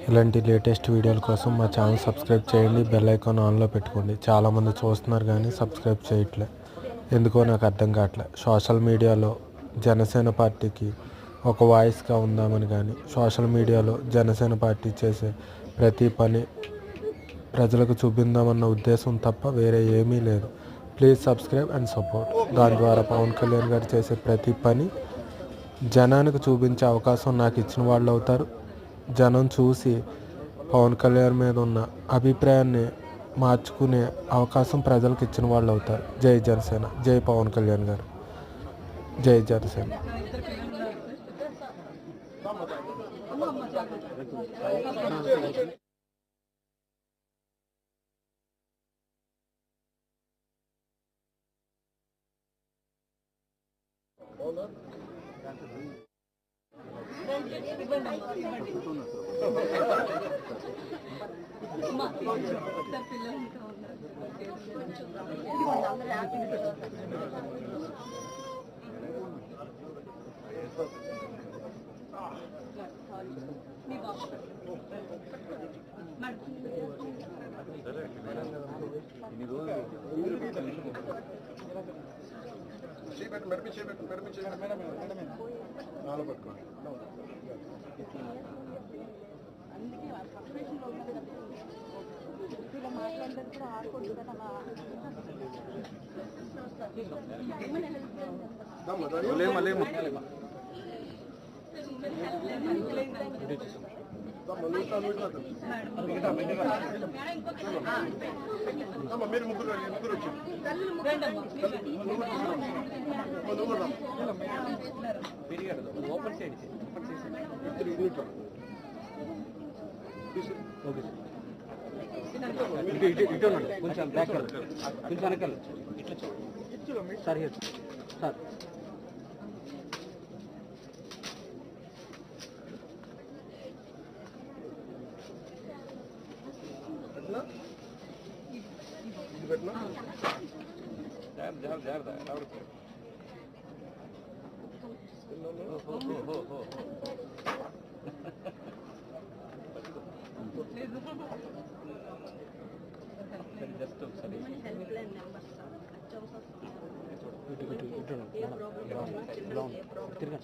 ఇలాంటి లేటెస్ట్ వీడియోల కోసం మా ఛానల్ సబ్స్క్రైబ్ చేయండి, బెల్ ఐకాన్ ఆన్లో పెట్టుకోండి. చాలామంది చూస్తున్నారు కానీ సబ్స్క్రైబ్ చేయట్లే, ఎందుకో నాకు అర్థం కావట్లే. సోషల్ మీడియాలో జనసేన పార్టీకి ఒక వాయిస్గా ఉందామని కానీ, సోషల్ మీడియాలో జనసేన పార్టీ చేసే ప్రతి పని ప్రజలకు చూపిందామన్న ఉద్దేశం తప్ప వేరే ఏమీ లేదు. Please subscribe and support. దాని ద్వారా పవన్ కళ్యాణ్ గారు చేసే ప్రతి పని జనానికి చూపించే అవకాశం నాకు ఇచ్చిన వాళ్ళు అవుతారు. జనం చూసి పవన్ కళ్యాణ్ మీద ఉన్న అభిప్రాయాన్ని మార్చుకునే అవకాశం ప్రజలకు ఇచ్చిన వాళ్ళు అవుతారు. జై జనసేన, జై పవన్ కళ్యాణ్ గారు, జై జనసేన. మీరు ముగ్గురు ఓపెన్ సైడ్ ఇటు కొంచెం బ్యాక్ కొంచెం వెనకాల సార్ సార్ జస్ట్ ఒకసారి తిరగండి.